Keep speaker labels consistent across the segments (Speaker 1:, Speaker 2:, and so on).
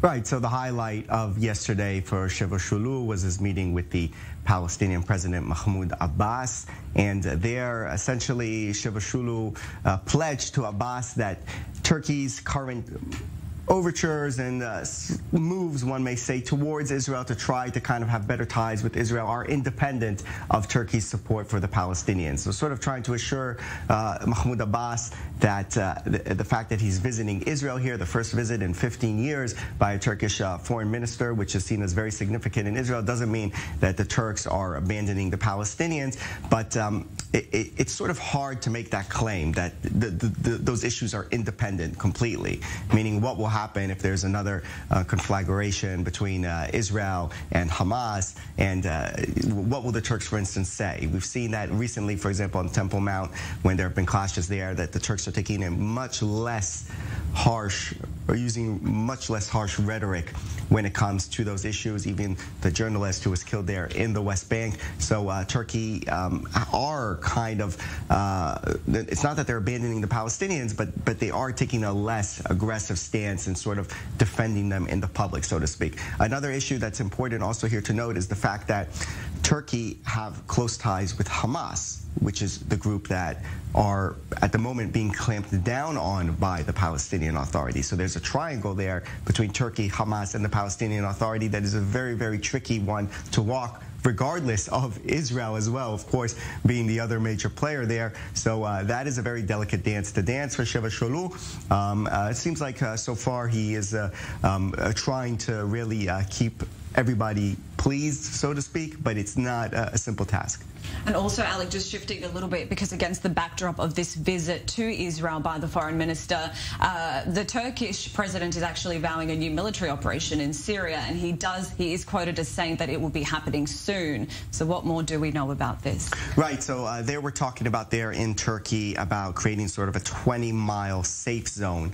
Speaker 1: Right, so the highlight of yesterday for Çavuşoğlu was his meeting with the Palestinian President Mahmoud Abbas, and there essentially Çavuşoğlu pledged to Abbas that Turkey's current overtures and moves, one may say, towards Israel to try to kind of have better ties with Israel are independent of Turkey's support for the Palestinians. So sort of trying to assure Mahmoud Abbas that the fact that he's visiting Israel here, the first visit in 15 years by a Turkish foreign minister, which is seen as very significant in Israel, doesn't mean that the Turks are abandoning the Palestinians, but it's sort of hard to make that claim that those issues are independent completely, meaning what will happen if there's another conflagration between Israel and Hamas, and what will the Turks, for instance, say? We've seen that recently, for example, on Temple Mount, when there have been clashes there, that the Turks are taking a much less harsh, or using much less harsh rhetoric when it comes to those issues. Even the journalist who was killed there in the West Bank. So Turkey are kind of, it's not that they're abandoning the Palestinians, but they are taking a less aggressive stance and sort of defending them in the public, so to speak. Another issue that's important also here to note is the fact that Turkey have close ties with Hamas, which is the group that are at the moment being clamped down on by the Palestinian Authority. So there's a triangle there between Turkey, Hamas, and the Palestinian Authority that is a very, very tricky one to walk, regardless of Israel as well, of course, being the other major player there. So that is a very delicate dance to dance for Çavuşoğlu. It seems like so far he is trying to really keep everybody pleased, so to speak, but it's not a simple task.
Speaker 2: And also, Alec, just shifting a little bit, because against the backdrop of this visit to Israel by the foreign minister, the Turkish president is actually vowing a new military operation in Syria, and he is quoted as saying that it will be happening soon. So what more do we know about this? Right,
Speaker 1: so there we're talking about there in Turkey about creating sort of a 20-mile safe zone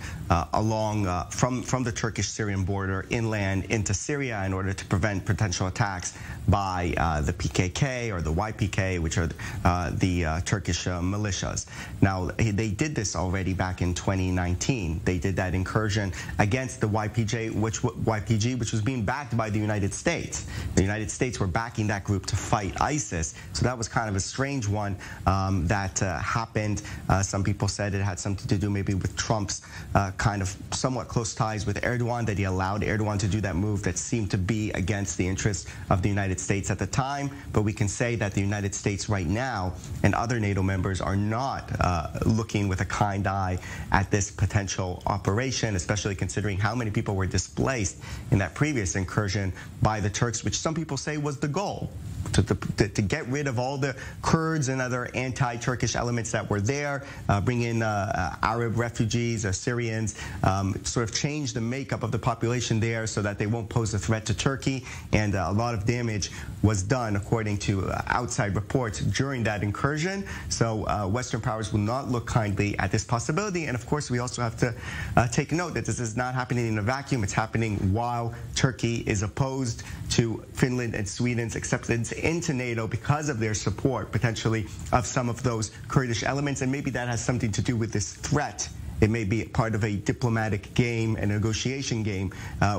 Speaker 1: along from the Turkish-Syrian border inland into Syria in order to prevent potential attacks by the PKK or the YPK, which are the Turkish militias. Now, they did this already back in 2019. They did that incursion against the YPG, which was being backed by the United States. The United States were backing that group to fight ISIS. So that was kind of a strange one that happened. Some people said it had something to do maybe with Trump's kind of somewhat close ties with Erdogan, that he allowed Erdogan to do that move that seemed to be against the interests of the United States at the time. But we can say that the United States right now and other NATO members are not looking with a kind eye at this potential operation, especially considering how many people were displaced in that previous incursion by the Turks, which some people say was the goal. To get rid of all the Kurds and other anti-Turkish elements that were there, bring in Arab refugees, Syrians, sort of change the makeup of the population there so that they won't pose a threat to Turkey. And a lot of damage was done, according to outside reports, during that incursion. So Western powers will not look kindly at this possibility. And of course, we also have to take note that this is not happening in a vacuum. It's happening while Turkey is opposed to Finland and Sweden's acceptance into NATO because of their support, potentially, of some of those Kurdish elements. And maybe that has something to do with this threat. It may be part of a diplomatic game, a negotiation game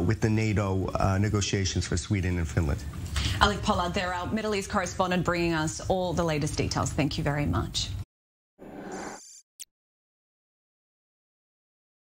Speaker 1: with the NATO negotiations for Sweden and Finland.
Speaker 2: Alec, Pollard, they're our Middle East correspondent, bringing us all the latest details. Thank you very much.